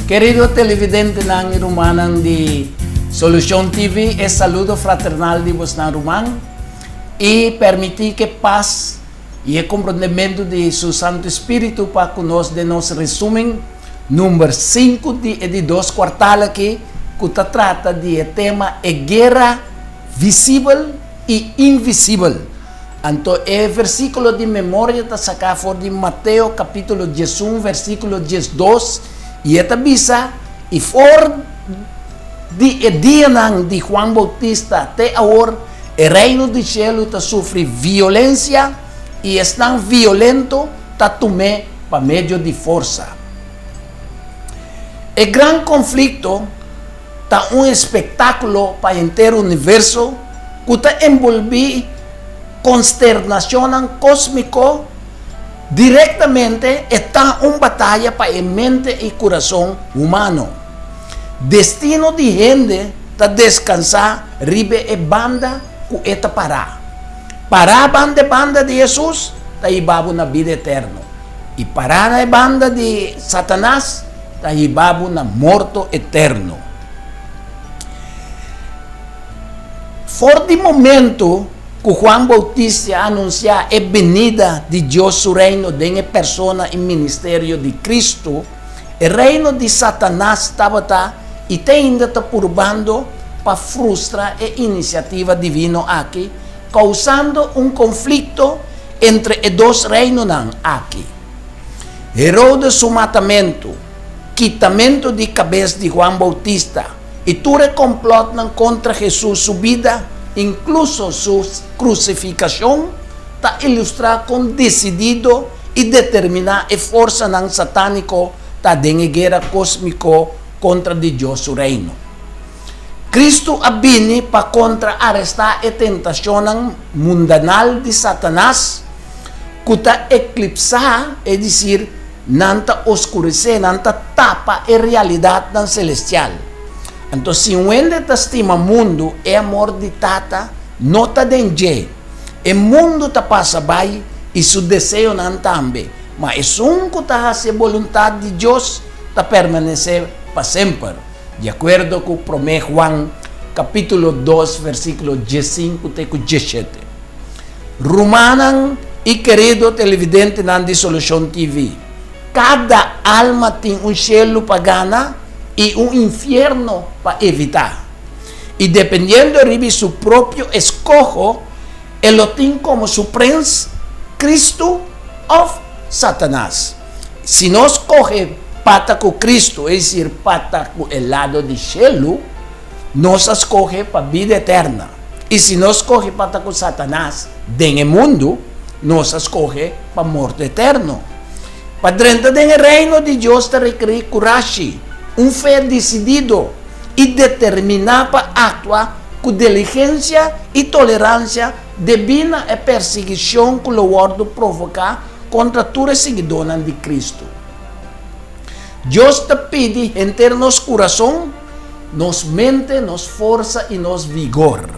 Querido televidente ng Irumanan di Solution TV, saludo fraternal de vos na Ruman e permitir que paz e compreendimento de su Santo Espírito para conosco de nos resumen número 5 de 2 quartal aqui que trata de tema guerra visível e invisível. Então, é versículo de memória da sacar for de Mateus capítulo 11, versículo 12 e esta bisa e for de dia de Juan Bautista até agora o reino do céu está sofre violência e estão violento está tomé para meio de força. O grande conflito está espetáculo para o inteiro universo que está envolvido consternação cósmico diretamente está uma batalha para a mente e coração humano. Destino de gente está descansar ribe e banda com esta pará. Pará banda de Jesus está ibabo na vida eterna. E pará na banda de Satanás está ibabo na morto eterno. For de momento que Juan Bautista anuncia a venida de Deus su reino de uma persona e ministério de Cristo, o reino de Satanás estava e ainda está purbando para frustrar a iniciativa divina aqui, causando conflito entre os dois reinos aqui. Herodes su matamento, quitamento de cabeça de Juan Bautista e tudo complot contra Jesus, su vida, incluso su crucificação, está ilustrado com decidido e determinar a força satânico está em guerra cósmico contra de Deus su reino. Cristo abine para contrarrestar a tentação mundanal de Satanás, que está eclipsar, é dizer, não está oscurecer, não está tapa a realidade celestial. Então, se um ende estima mundo é amor de tata, não está dentro. O mundo está passa bem e seu desejo não também. Mas que está a vontade de Deus está permanecer para sempre. De acordo com o 1 Juan, capítulo 2, versículo 15 até 17. Rumanan e querido televidente de Solution TV, cada alma tem cielo para ganhar e inferno para evitar. E dependendo de seu próprio escojo, ele tem como su príncipe Cristo ou Satanás. Se nós corre pata com Cristo, é dizer, pata com o lado de cielo, nós escorre para a vida eterna. E se nós corre pata com Satanás, dentro do mundo, nós escorre para a morte eterna. Para dentro do reino de Deus, te requer coragem, fé decidido e determinado para actuar com diligência e tolerância devido à perseguição que o wordo provocar contra todos os seguidores de Cristo. Deus te pede entre nosso coração, nos mente, nos força e nos vigor.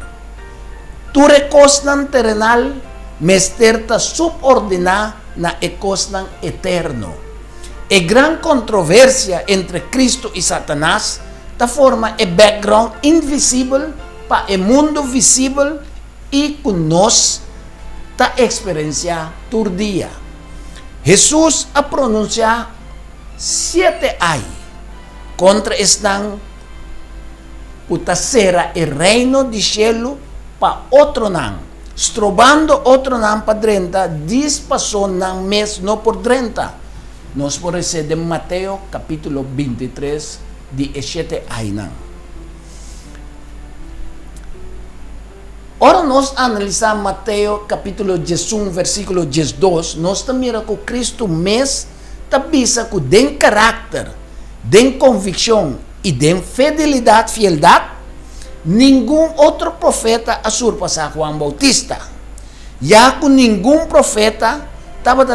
Tu recostan terrenal, mester te subordinar na ecostan eterno. A grande controvérsia entre Cristo e Satanás da forma o background invisível para o mundo visível e que nós da experienciar todo dia. Jesus a pronunciar 7 ai contra estão que será o reino de cielo para outro não, estrobando outro não para 30, 10 passou não mês não por 30. Nós podemos ser de Mateus capítulo 23, de 7 ai não. Ora nós analisamos Mateus capítulo 11, versículo 12, nós também que Cristo mesmo tabisa que tem caráter, tem convicção e tem fidelidade, nenhum outro profeta a surpassar Juan Bautista. Já que nenhum profeta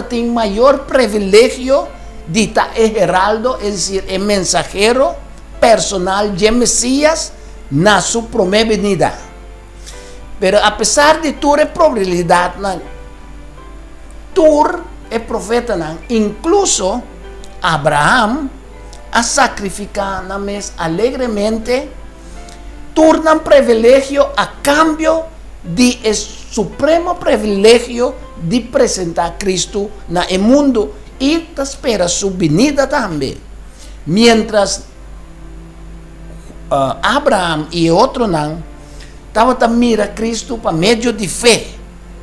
tem maior privilégio de estar heraldo, é dizer, mensajero personal de Messias na sua primeira venida. Pero apesar de toda a probabilidade, Tur é profeta, incluso Abraham a sacrificar na mes alegremente, tornan privilegio a cambio de el supremo privilegio de presentar a Cristo na el mundo y te espera su venida también. Mientras Abraham y otro nan estaba a mirar a Cristo por medio de fe,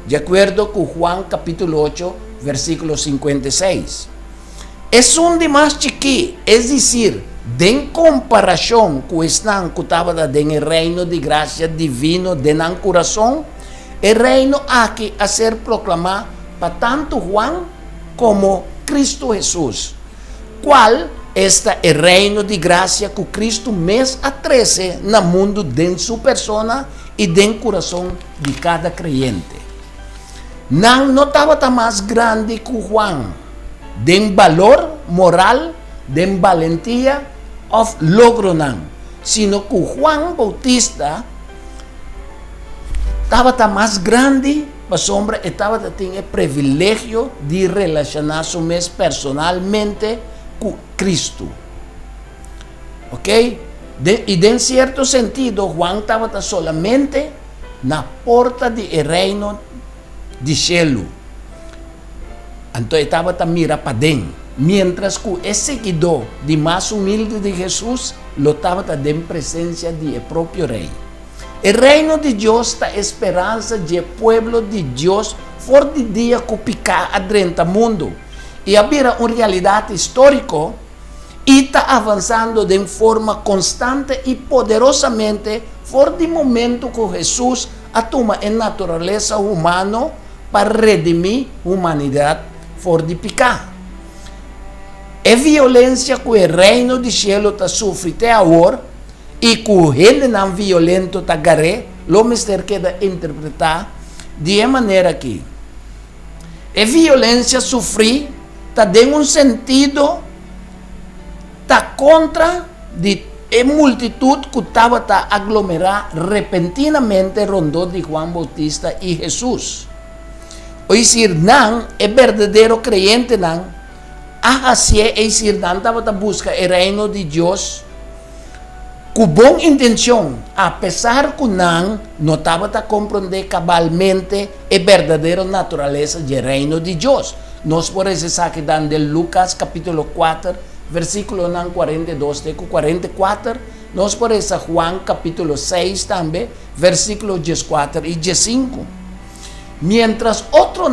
de acuerdo con Juan capítulo 8, versículo 56. Es un de más chiqui, es decir, en comparación con están que estaba en el reino de gracia divino de nan corazón, el reino aquí a ser proclamado para tanto Juan como Cristo Jesús, cual está el reino de gracia que Cristo mes a 13 en el mundo de su persona y del corazón de cada creyente. No estaba tan más grande que Juan, de valor moral, de valentía o logro, sino que Juan Bautista estaba tan más grande, mas hombre estaba teniendo el privilegio de relacionarse más personalmente con Cristo. ¿Ok? Y en cierto sentido, Juan estaba solamente en la puerta del reino de cielo. Entonces estaba mira para dentro. Mientras que el seguidor de más humilde de Jesús lo estaba en presencia del propio rey. El reino de Dios está esperanza del pueblo de Dios por el día que pica adentro del mundo. Y había una realidad histórica y está avanzando de forma constante y poderosamente por el momento que Jesús toma en naturaleza humana para redimir la humanidad por de pecado. Es violencia que el reino del cielo está sufriendo ahora y que el gente no violento está agarré, lo mister queda interpretar de manera que es violencia sufrir está en un sentido está contra de multitud que estaba aglomerada repentinamente rondó de Juan Bautista y Jesús. O decir, no es verdadero creyente, no. Así es decir, no estaba busca el reino de Dios con buena intención, a pesar que no estaba a comprender cabalmente la verdadera naturaleza del reino de Dios. Nos por eso saque de Lucas capítulo 4, versículo 42 de 44, nos por eso Juan capítulo 6 también, versículo 14 y 15. Mientras otro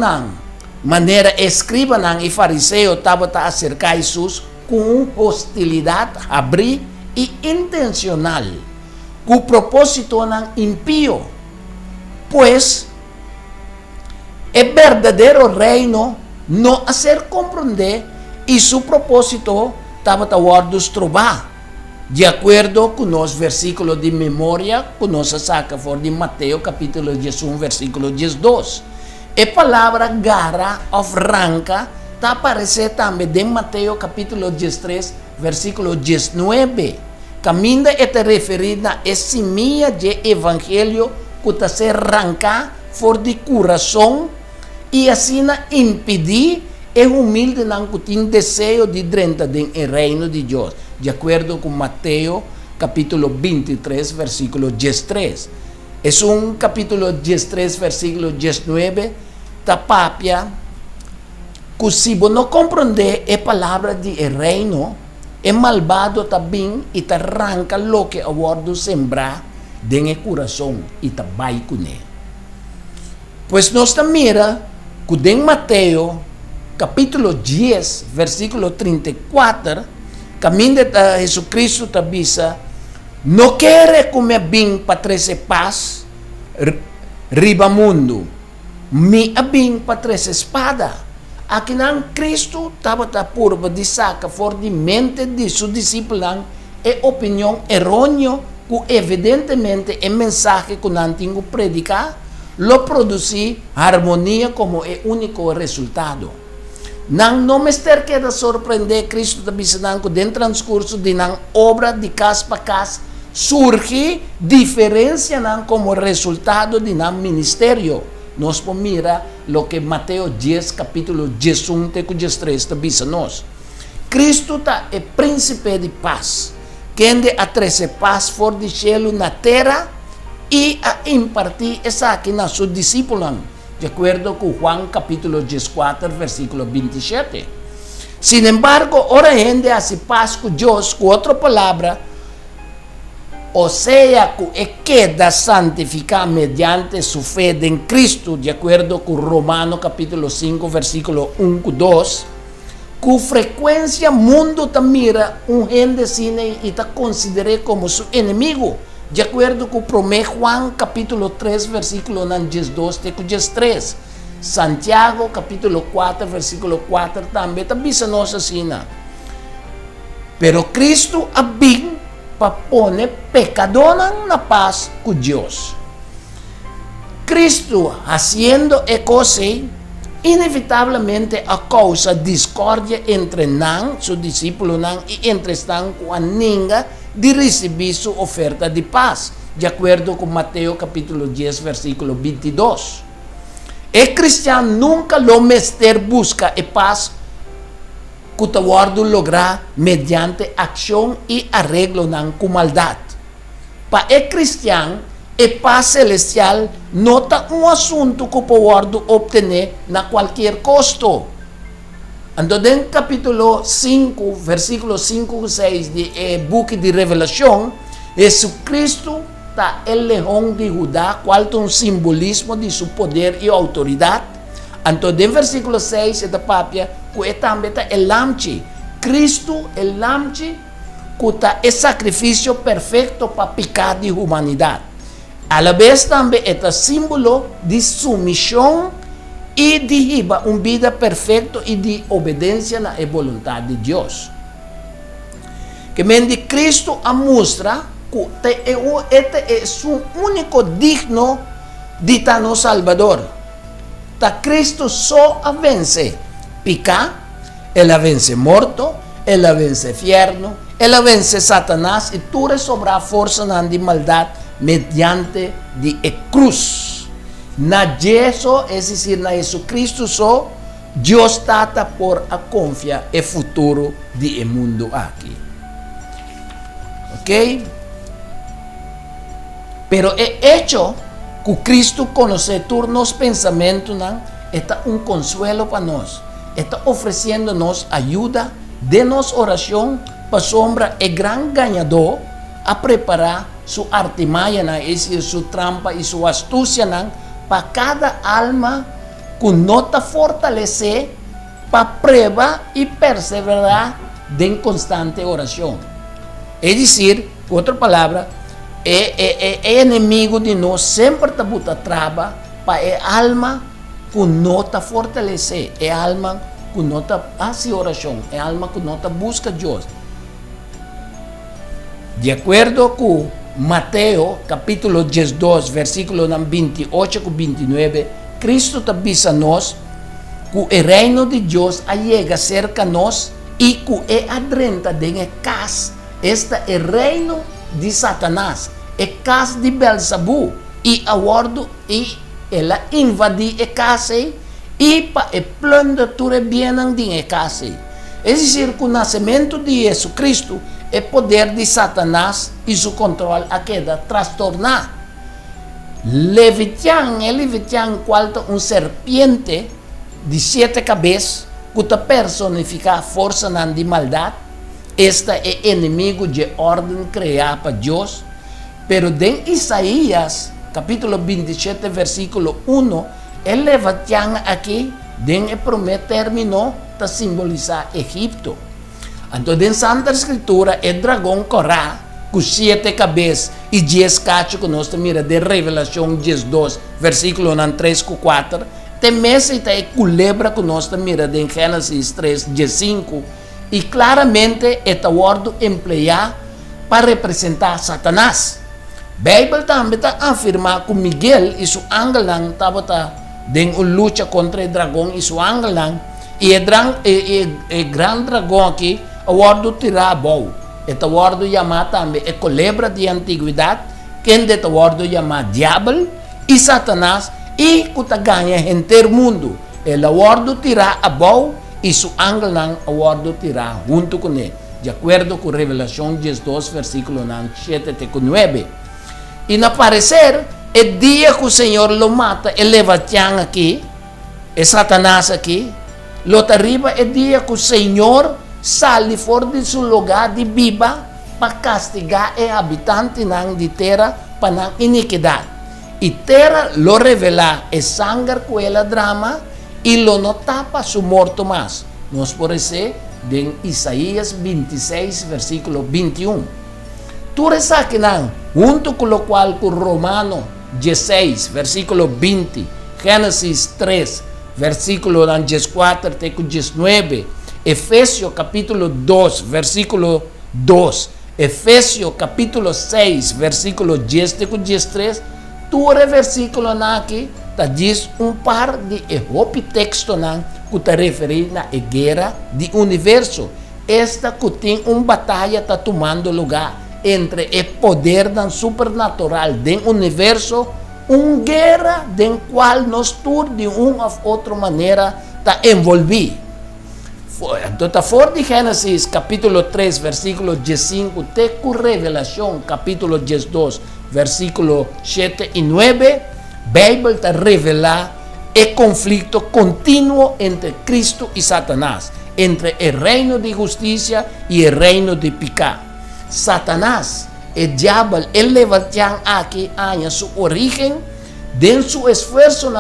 manera escriba y fariseo estaba a acercar a Jesús con hostilidad, abrir y intencional, con propósito impío, pues el verdadero reino no hacer comprender y su propósito estaba a guardos trobar, de acuerdo con los versículos de memoria que nos saca por de Mateo capítulo 11 versículo 12. La palabra garra o franca está aparece también en Mateo capítulo 13 versículo 19. Camina está referida a semilla de evangelio que está se arranca por de corazón y así impedir el humilde que tiene deseo de entrar en el reino de Dios, de acuerdo con Mateo capítulo 23 versículo 13. Es un capítulo 13 versículo 19 da papia que si vos no comprende la palabra del reino, es malvado también y te arranca lo que abordo sembrar en el corazón y te va con él. Pues nos mira que en Mateo capítulo 10 versículo 34 camino de Jesucristo te avisa, no quiere comer bien para traer paz riba mundo, mi abin para traer espada. Aqui nang Cristo estava purba de saca for de mente de su discípulo e opinião errônea que evidentemente o mensaje que não tinha predicar lo produzi harmonia como é único resultado. Não me ester queda surpreender Cristo está dizendo que dentro do transcurso de não obra de casa para casa surge diferença não como resultado de não ministério. Nos mira lo que Mateo 10 capítulo 11 13 está dizendo. Cristo está el príncipe de paz, que a trazer paz for de cielo na terra e a impartir essa aqui na sus discípulos, de acordo com Juan capítulo 14, versículo 27. Sin embargo, ora gente hace paz com Deus, com outra palavra, ou seja, que queda santificar mediante sua fé em Cristo, de acordo com Romanos capítulo 5, versículo 1 e 2, com frequência o mundo te mira gente cine e te considera como seu inimigo, de acordo com 1 Juan capítulo 3, versículo 12 e 13. Santiago capítulo 4, versículo 4 também te avisa nós assim. Pero Cristo abig para pôr pecador na paz com Deus. Cristo, haciendo e cosa, inevitavelmente a causa discórdia entre nan, seu discípulo nan, e entre estão com a ninga de receber sua oferta de paz, de acordo com Mateus capítulo 10, versículo 22. O cristiano nunca lo mester busca a paz que te guardo lograr mediante ação e arreglo nan com maldade. Para o cristiano, a paz celestial não é um assunto que pode obter a qualquer custo. Então, no capítulo 5, versículo 5 e 6 do book de Revelação, Jesucristo está o leão de Judá, qual é um simbolismo de seu poder e autoridade. Então, no versículo 6 da Pápia, que também está o lamche. Cristo, o lamche, que está o sacrifício perfeito para pecado de humanidade. A la vez também é símbolo de submissão e de vida perfeita e de obediência na vontade de Deus. Que mente Cristo a mostra que este é o único digno de estar no Salvador. Ta Cristo só a vence pecado, ele vence morto, ele vence inferno, ele vence Satanás e tudo sobre a força de maldade mediante de cruz. Na Jesus, é decir, na Jesucristo só, Deus trata por a confiar no futuro do mundo aqui. Ok? Pero é hecho que Cristo conhece todos os pensamentos, está um consuelo para nós. Está oferecendo-nos ajuda, de nos oração, para sombra e grande ganhador a preparar sua artimanha, sua trampa e sua astúcia para cada alma que nota fortalecer para prova e perseverar em constante oração. É dizer, outra palavra, é inimigo de nós sempre está botando trava para a alma que nota fortalecer, é a alma que nota faz oração, é a alma que nota busca Deus. De acordo com Mateus, capítulo 12, versículo 28 e 29, Cristo te avisa nós que o reino de Deus chega cerca de nós e que é adrenta de casa. Este é o reino de Satanás, é casa de Belzebu, e aguardo e ela invade a casa e para o plano de tudo bem de casa. É dizer, que o nascimento de Jesus Cristo é poder de Satanás e seu controle a queda trastornar. Leviatán, qual é serpiente de 7 cabeças, que personifica a força de maldade. Este é inimigo de ordem criada para Deus. Pero em Isaías, capítulo 27, versículo 1, el Leviatán aqui, em o primeiro término, para simbolizar Egipto. Então, em Santa Escritura, o dragão Corá, com 7 cabeças e 10 cachos, que nós mira de Revelação 12, versículo 3 e 4, também está a culebra que nós mira de Gênesis 3, 5, e claramente é o word empleado para representar Satanás. A Bíblia também está afirmando que Miguel e seu ángel estavam em uma luta contra o dragão e seu ángel, e o grande dragão aqui, o word tirar a boa. Este word chamado também é culebra de antiguidade, que é o word chamado diabo e Satanás, e que ganha inteiro mundo. Ele word tirar a boa y su ángel nan aguardo tirá junto con él, de acuerdo con Revelación 12, versículo 7 y 9. Y en aparecer, el día que el Señor lo mata, el levantán aquí, el Satanás aquí, lo arriba el día que el Señor sale fuera de su lugar de viva para castigar el habitante de tierra para la iniquidad. Y tierra lo revela el sangre que el drama y lo no tapa su muerto más. Nos parece en Isaías 26, versículo 21. Tú resaquinan, junto con lo cual con Romano 16, versículo 20, Génesis 3, versículo 14 y 19, Efesios capítulo 2, versículo 2, Efesios capítulo 6, versículo 10 y 13, tu versículo aquí, te dice un par de textos que te refieren a la guerra del universo. Esta que tiene una batalla está tomando lugar entre el poder supernatural del universo, una guerra en cual nos de una u otra manera está envolvido. Entonces, fuera de Génesis capítulo 3, versículo 15, te Revelación capítulo 12, versículo 7 y 9, Biblia te revela el conflicto continuo entre Cristo y Satanás, entre el reino de justicia y el reino de pecado. Satanás, el diablo, el levantán aquí aña su origen de su esfuerzo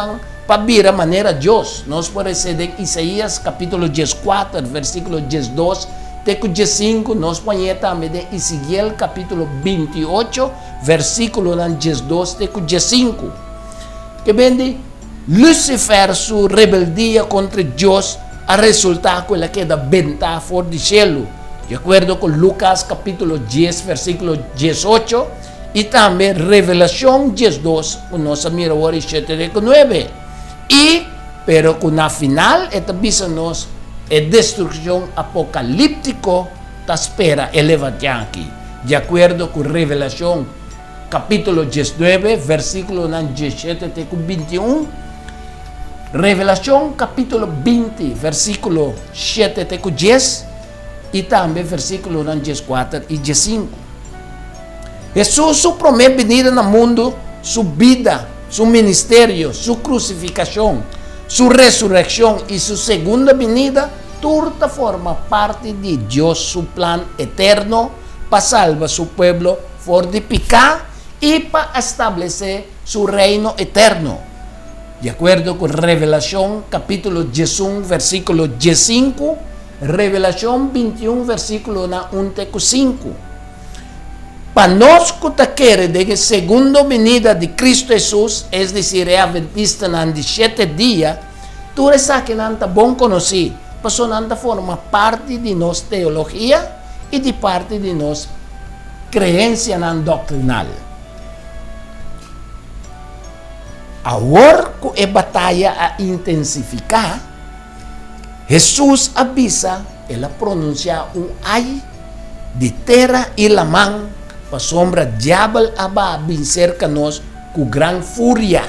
para ver a manera Dios. Nos parece de Isaías capítulo 14, versículo 12, teco 15, nos pone también de Ezequiel capítulo 28, versículo 12, teco 5. Que vende Lucifer su rebeldía contra Dios a resultar con la queda ventaja fuera del cielo, de acuerdo con Lucas capítulo 10, versículo 18, y también Revelación 12, nos mira ahora 7 y 9. Pero con la final, esta nos es destrucción apocalíptico, te espera el levantán aquí, de acuerdo con Revelación capítulo 19, versículo 17 y 21, Revelación capítulo 20, versículo 7 y 10, y también versículo 14 y 15. Jesús, su primera venida en el mundo, su vida, su ministerio, su crucificación, su resurrección y su segunda venida, toda forma parte de Dios, su plan eterno para salvar su pueblo fuera de pecado y para establecer su reino eterno. De acuerdo con Revelación capítulo 21, versículo 15, Revelación 21, versículo 1 y 5. Para nos que de la segunda venida de Cristo Jesús, es decir, el adventista en 7 días, tú eres que no está bon conocido, pero no forma parte de nuestra teología y de parte de nuestra creencia doctrinal. Ahora que la batalla a intensificar, Jesús avisa, él pronuncia un ay de tierra y la man, para sombra diablo va a vencer a nos con gran furia,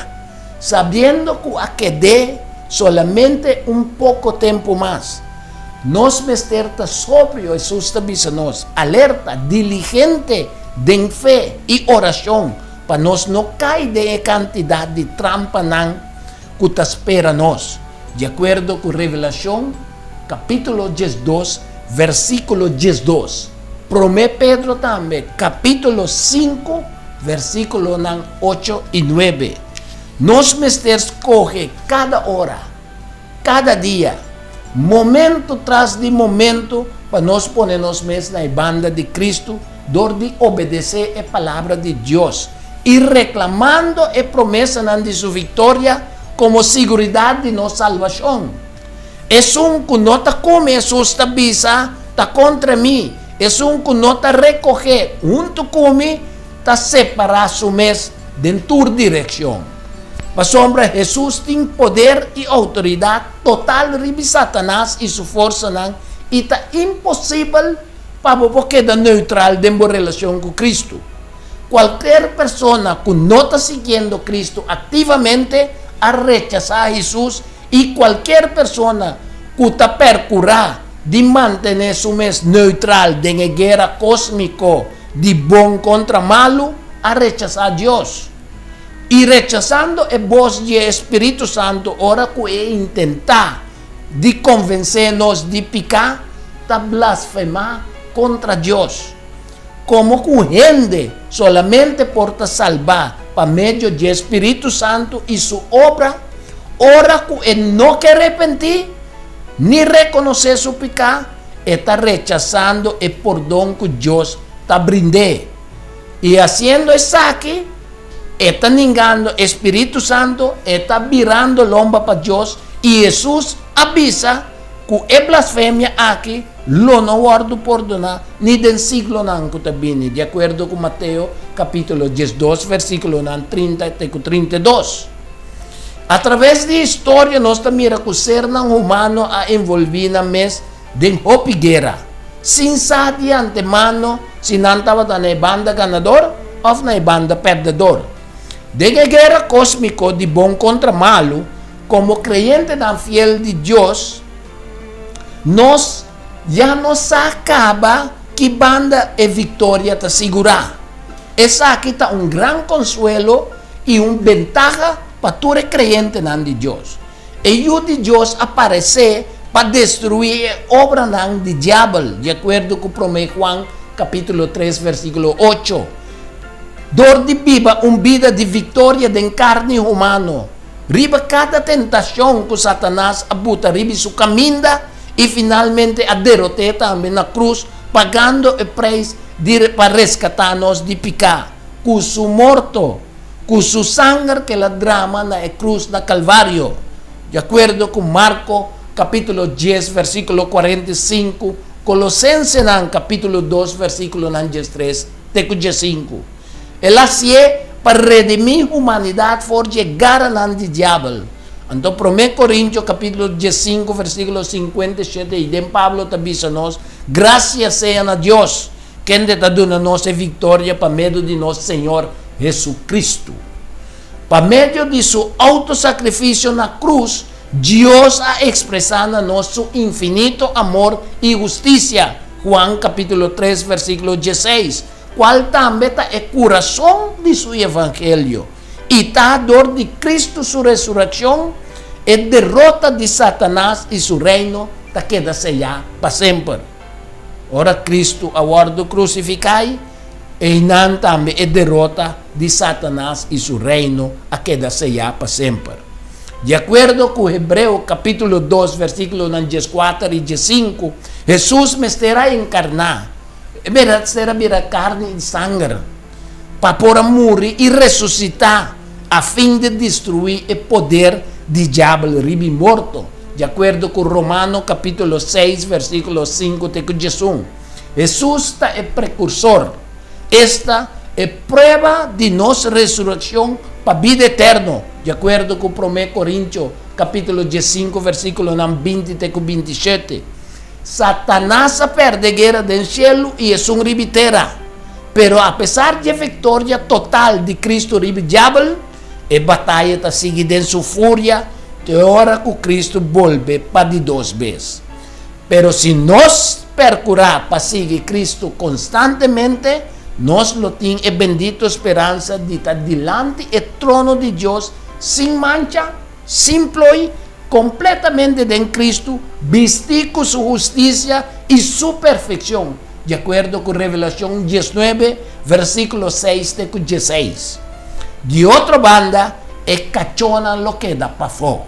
sabiendo que a quedar solamente un poco tiempo más. Nos mesterta sobrio, Jesús avisa nos, alerta, diligente, de fe y oración, para nos no caer de cantidad de trampa que te espera nos. De acuerdo con Revelación, capítulo 12, versículo 12. Promete Pedro también, capítulo 5, versículo 8 y 9. Nos mesters coge cada hora, cada día, momento tras de momento, para nos ponernos en la banda de Cristo, donde obedecer a la palabra de Dios y reclamando la promesa de su victoria como seguridad de nuestra salvación. Es un que no te come, Jesús te avisa, está contra mí. Es un que no te recoge junto conmigo, te separa su mes de tu dirección. Para sombra, Jesús tiene poder y autoridad total sobre Satanás y su fuerza, y está imposible para vos quedar neutral en relación con Cristo. Cualquier persona que no está siguiendo a Cristo activamente a rechazar a Jesús, y cualquier persona kuta percura de mantener su mes neutral de la guerra cósmico de bom contra malo, a rechazar a Dios. Y rechazando el voz del Espíritu Santo, ahora que intentar de convencernos de picar, de blasfemar contra Dios. Como que gente solamente por salvar por medio del Espíritu Santo y su obra, ahora que no quiere arrepentir, ni reconocer su pecado, está rechazando el perdón que Dios está brindando. Y haciendo eso aquí, está negando el Espíritu Santo, está virando el hombre para Dios, y Jesús avisa que es blasfemia aquí, lo no guardo perdonar, ni del siglo que te viene, de acuerdo con Mateo capítulo 12, versículo 30 y 32. A través de la historia, nos mira que el ser humano ha envolvido en mes de hopiguera, sin saber de antemano si no estaba en la banda ganador o en la banda perdedor. De la guerra cósmica de bom contra malo, como creyente tan fiel de Dios, nos ya no se acaba que banda e victoria te asegura. Esa aquí está un gran consuelo y una ventaja para todo creyente de Dios. El Hijo de Dios aparece para destruir obra del diablo, de acuerdo con promete Juan capítulo 3, versículo 8. Dor de viva una vida de victoria de carne humano. Riba cada tentación que Satanás abuta, riba su caminda y finalmente a derrotar también la cruz, pagando el precio para rescatarnos de pecado. Con su muerto, con su sangre que la drama en la cruz del Calvario. De acuerdo con Marcos capítulo 10, versículo 45, Colosenses capítulo 2, versículo 3, teco 5. Él hacía para redimir la humanidad por llegar al diablo. Entonces, 1 Corintios capítulo 15, versículo 57, y de Pablo te avisanos, gracias sean a Dios, quien te da nuestra victoria por medio de nuestro Señor Jesucristo. Por medio de su autosacrificio en la cruz, Dios ha expresado nuestro infinito amor y justicia. Juan capítulo 3, versículo 16. Cual también está el corazón de su evangelio. Y está dor de Cristo su resurrección, el derrota de Satanás y su reino, te queda sellado para siempre. Ahora Cristo ha sido crucificado, y también el derrota de Satanás y su reino, a queda sellado para siempre. De acuerdo con Hebreo capítulo 2, versículos 4 y 5, Jesús me será encarnado. Será carne y sangre, para por morir y resucitar, a fin de destruir el poder del diablo ribi muerto. De acuerdo con Romanos capítulo 6, versículo 5 de Jesús. Jesús es el precursor. Esta es prueba de nuestra resurrección para vida eterna. De acuerdo con 1 Corintios capítulo 15, versículo 20 y 27. Satanás perde guerra del cielo y es un ribitera. Pero a pesar de la victoria total de Cristo ribi diablo, la batalla sigue en su furia, de hora que Cristo vuelve para de dos veces. Pero si nos percurar para seguir Cristo constantemente, nos lo tiene bendita esperanza de estar delante del trono de Dios sin mancha, simple, completamente en Cristo, vestir con su justicia y su perfección, de acuerdo con Revelación 19, versículo 6 de 16. De otra banda, es cachona lo que da para fuego.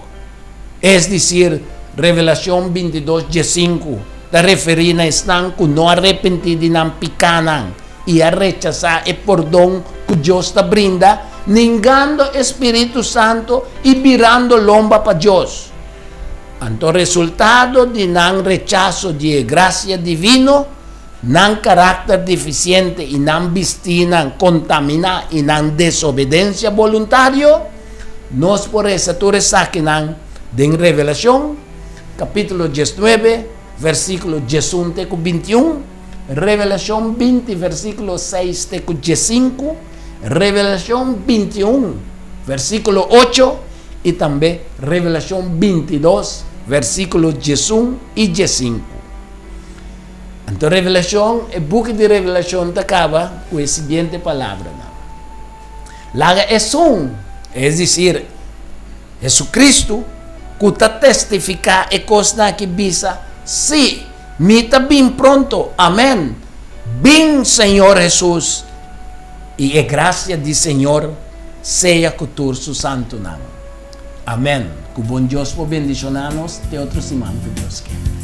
Es decir, Revelación 22, 5, la referida a están que no arrepentidos y picanan y a rechazar el perdón que Dios te brinda, negando el Espíritu Santo y virando el hombre para Dios. Entonces, resultado de un rechazo de gracia divina, un carácter deficiente y un vestina contaminada y una desobediencia voluntaria, nos por eso tú sacan de Revelación, capítulo 19, versículo 21, Revelación 20, versículo 6 de 5, Revelación 21, versículo 8, y también Revelación 22, versículos 1 y 5. Então, Revelación, el book de Revelación acaba con la siguiente palabra. Laga es es decir, Jesucristo, que está testifica e cosa que visa, sí, mita bien pronto, amén. Bien, Señor Jesús, y es gracia del Señor sea con tu santo nombre. Amén. Que buen Dios por bendicionarnos, de otros imanes, Dios que.